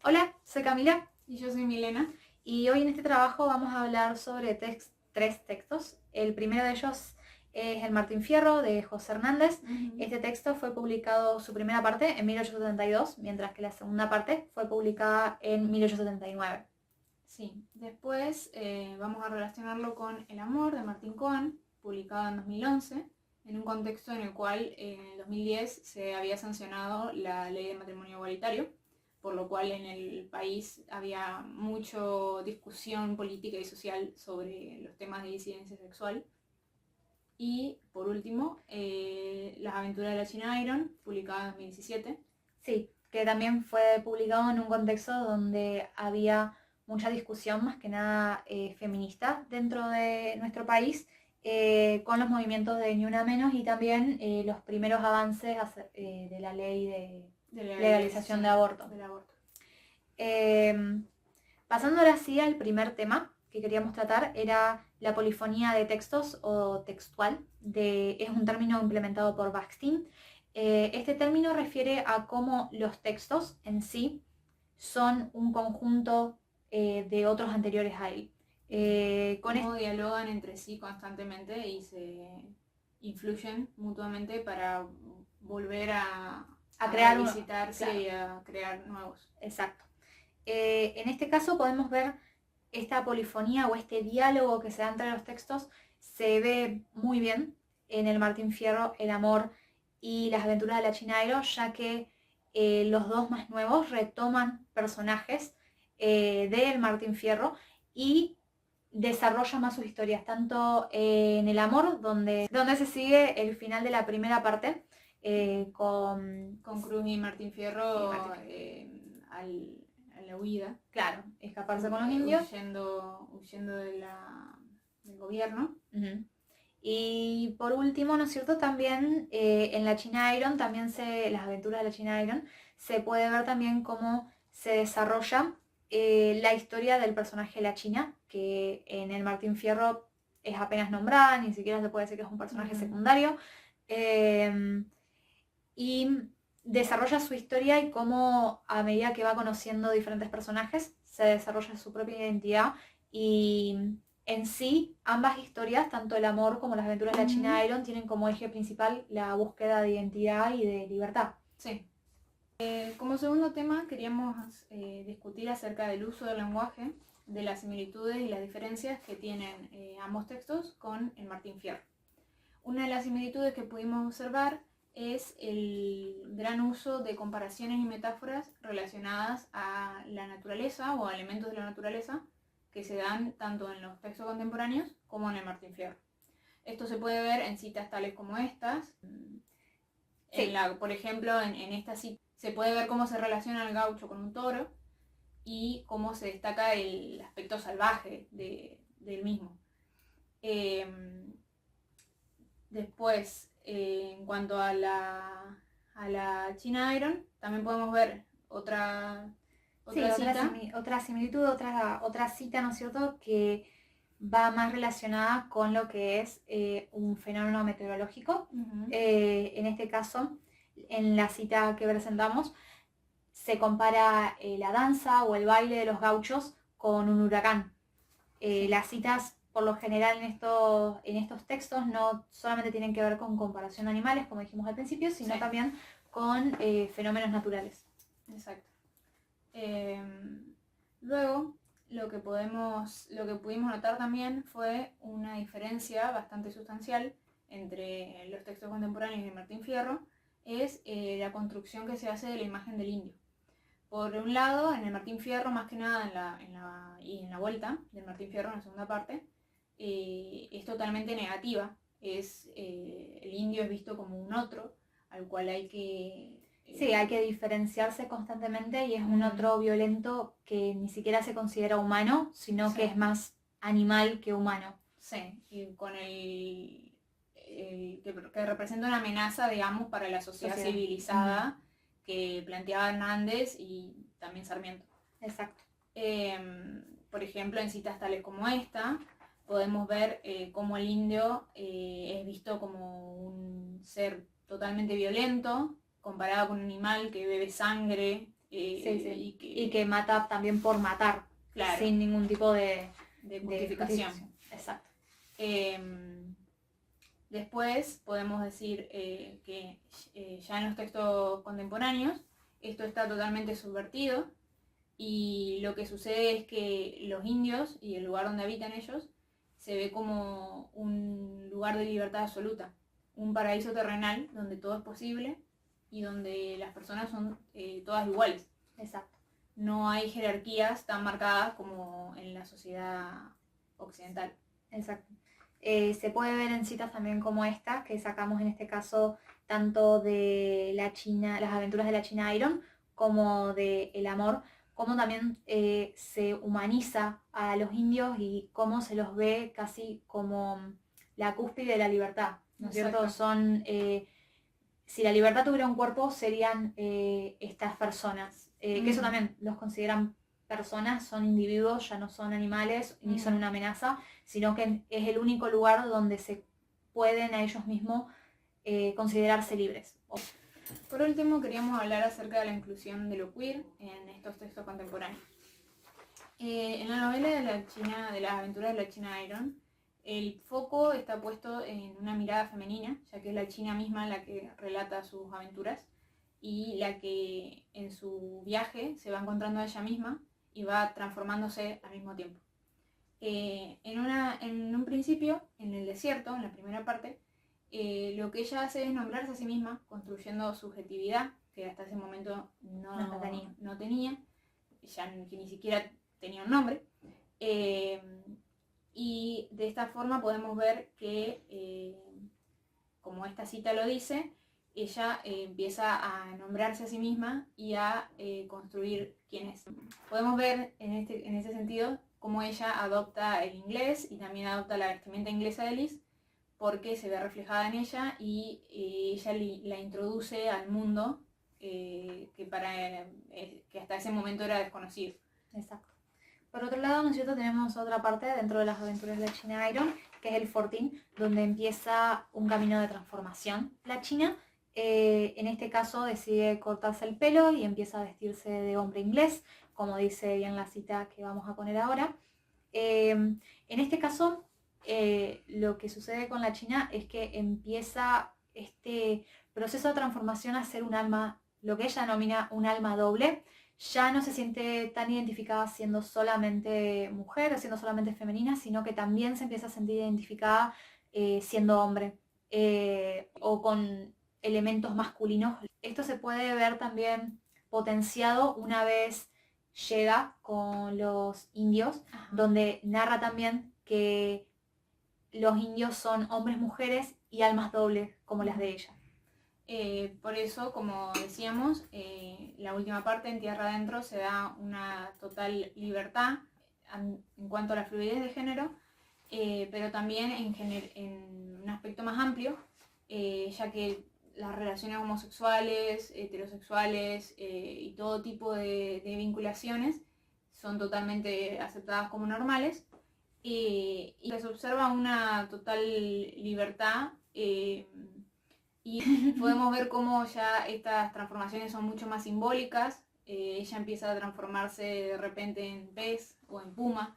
Hola, soy Camila Y yo soy Milena. y hoy en este trabajo vamos a hablar sobre tres textos. El primero de ellos es El Martín Fierro de José Hernández. Este texto fue publicado, su primera parte, en 1872, mientras que la segunda parte fue publicada en 1879. Sí, después vamos a relacionarlo con El amor de Martín Cohen, publicado en 2011, en un contexto en el cual en el 2010 se había sancionado la ley de matrimonio igualitario, por lo cual en el país había mucha discusión política y social sobre los temas de disidencia sexual. Y por último, Las aventuras de la China Iron, publicado en 2017. Sí, que también fue publicado en un contexto donde había mucha discusión, más que nada feminista, dentro de nuestro país, con los movimientos de Ni Una Menos y también los primeros avances de la ley de legalización de aborto. Del aborto. Pasando ahora sí al primer tema que queríamos tratar, era la polifonía de textos o textual. Es un término implementado por Bakhtin. Este término refiere a cómo los textos en sí son un conjunto de otros anteriores a él. Cómo dialogan entre sí constantemente y se influyen mutuamente para volver a crear visitarse claro. y a crear nuevos. Exacto. En este caso podemos ver esta polifonía o este diálogo que se da entre los textos, se ve muy bien en el Martín Fierro, El amor y las aventuras de la China Iron, ya que los dos más nuevos retoman personajes del Martín Fierro y desarrollan más sus historias, tanto en El amor, donde se sigue el final de la primera parte, con Cruz y Martín Fierro, a la huida. Claro, escaparse con los indios. Huyendo del gobierno. Y por último, ¿no es cierto? También en la China Iron, las aventuras de la China Iron, se puede ver también cómo se desarrolla la historia del personaje de la China, que en el Martín Fierro es apenas nombrada, ni siquiera se puede decir que es un personaje secundario. Y desarrolla su historia y cómo a medida que va conociendo diferentes personajes, se desarrolla su propia identidad y en sí, ambas historias, tanto el amor como las aventuras de la China Iron, tienen como eje principal la búsqueda de identidad y de libertad. Sí. Como segundo tema queríamos discutir acerca del uso del lenguaje, de las similitudes y las diferencias que tienen ambos textos con el Martín Fierro. Una de las similitudes que pudimos observar es el gran uso de comparaciones y metáforas relacionadas a la naturaleza o a elementos de la naturaleza que se dan tanto en los textos contemporáneos como en el Martín Fierro. Esto se puede ver en citas tales como estas. Sí. Por ejemplo, en esta cita se puede ver cómo se relaciona el gaucho con un toro y cómo se destaca el aspecto salvaje del mismo. Después, en cuanto a la China Iron, también podemos ver otra similitud, otra cita, ¿no es cierto?, que va más relacionada con lo que es un fenómeno meteorológico. En este caso, en la cita que presentamos, se compara la danza o el baile de los gauchos con un huracán. Las citas, por lo general, en estos textos no solamente tienen que ver con comparación de animales, como dijimos al principio, sino también con fenómenos naturales. Exacto. Luego, lo que pudimos notar también fue una diferencia bastante sustancial entre los textos contemporáneos de Martín Fierro, es la construcción que se hace de la imagen del indio. Por un lado, en el Martín Fierro, más que nada en la vuelta del Martín Fierro, en la segunda parte, es totalmente negativa. El indio es visto como un otro, al cual hay que... Sí, hay que diferenciarse constantemente y es un otro violento que ni siquiera se considera humano, sino que es más animal que humano. Sí, y con que representa una amenaza, digamos, para la sociedad civilizada que planteaba Hernández y también Sarmiento. Exacto. Por ejemplo, en citas tales como esta, podemos ver cómo el indio es visto como un ser totalmente violento, comparado con un animal que bebe sangre Sí. Y que mata también por matar, claro, sin ningún tipo de justificación. Exacto. Después podemos decir que ya en los textos contemporáneos esto está totalmente subvertido, y lo que sucede es que los indios y el lugar donde habitan ellos se ve como un lugar de libertad absoluta, un paraíso terrenal donde todo es posible y donde las personas son todas iguales. Exacto. No hay jerarquías tan marcadas como en la sociedad occidental. Exacto. Se puede ver en citas también como esta, que sacamos en este caso tanto de la China, las aventuras de la China Iron, como de El amor, cómo también se humaniza a los indios y cómo se los ve casi como la cúspide de la libertad, ¿no es cierto? Son, si la libertad tuviera un cuerpo, serían estas personas, que eso también los consideran personas, son individuos, ya no son animales ni son una amenaza, sino que es el único lugar donde se pueden a ellos mismos considerarse libres. Por último, queríamos hablar acerca de la inclusión de lo queer en estos textos contemporáneos. En la novela de las aventuras de la China Iron, el foco está puesto en una mirada femenina, ya que es la China misma la que relata sus aventuras y la que en su viaje se va encontrando a ella misma y va transformándose al mismo tiempo. En un principio, en el desierto, en la primera parte, lo que ella hace es nombrarse a sí misma, construyendo subjetividad, que hasta ese momento no tenía, ya que ni siquiera tenía un nombre. Y de esta forma podemos ver que, como esta cita lo dice, ella empieza a nombrarse a sí misma y a construir quién es. Podemos ver en ese sentido cómo ella adopta el inglés y también adopta la vestimenta inglesa de Liz, porque se ve reflejada en ella y ella la introduce al mundo que hasta ese momento era desconocido. Exacto. Por otro lado, ¿no es cierto?, tenemos otra parte dentro de las aventuras de la China Iron, que es el 14, donde empieza un camino de transformación. La China, en este caso, decide cortarse el pelo y empieza a vestirse de hombre inglés, como dice bien la cita que vamos a poner ahora. En este caso, lo que sucede con la China es que empieza este proceso de transformación a ser un alma, lo que ella denomina un alma doble. Ya no se siente tan identificada siendo solamente mujer o siendo solamente femenina, sino que también se empieza a sentir identificada siendo hombre o con elementos masculinos. Esto se puede ver también potenciado una vez llega con los indios, donde narra también que los indios son hombres, mujeres y almas dobles como las de ella. Por eso, como decíamos, la última parte, en Tierra Adentro, se da una total libertad en cuanto a la fluidez de género, pero también en un aspecto más amplio, ya que las relaciones homosexuales, heterosexuales y todo tipo de vinculaciones son totalmente aceptadas como normales, y se observa una total libertad. Y podemos ver cómo ya estas transformaciones son mucho más simbólicas. Ella empieza a transformarse de repente en pez o en puma,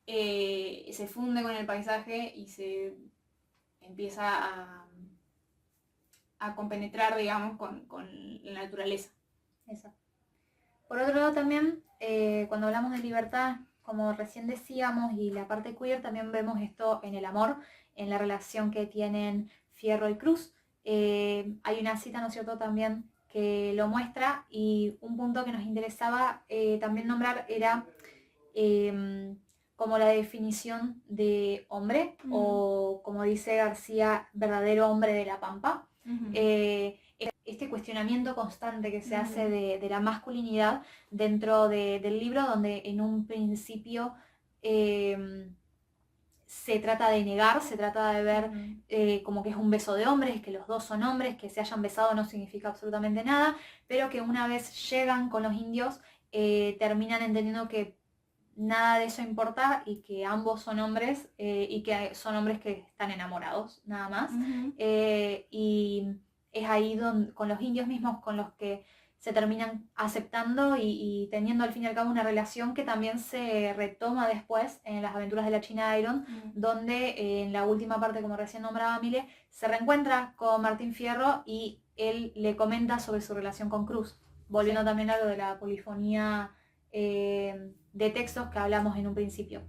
se funde con el paisaje y se empieza a compenetrar, digamos, con la naturaleza. Exacto. Por otro lado también, cuando hablamos de libertad, como recién decíamos, y la parte queer, también vemos esto en el amor, en la relación que tienen Fierro y Cruz. Hay una cita, ¿no es cierto?, también que lo muestra, y un punto que nos interesaba también nombrar era como la definición de hombre, o como dice García, verdadero hombre de la pampa. Este cuestionamiento constante que se hace de la masculinidad dentro del libro, donde en un principio se trata de negar, se trata de ver como que es un beso de hombres, que los dos son hombres, que se hayan besado no significa absolutamente nada, pero que una vez llegan con los indios terminan entendiendo que nada de eso importa y que ambos son hombres y que son hombres que están enamorados, nada más. Y es ahí donde, con los indios mismos con los que se terminan aceptando y teniendo al fin y al cabo una relación que también se retoma después en las aventuras de la China Iron, donde en la última parte, como recién nombraba Mile, se reencuentra con Martín Fierro y él le comenta sobre su relación con Cruz, volviendo también a lo de la polifonía de textos que hablamos en un principio.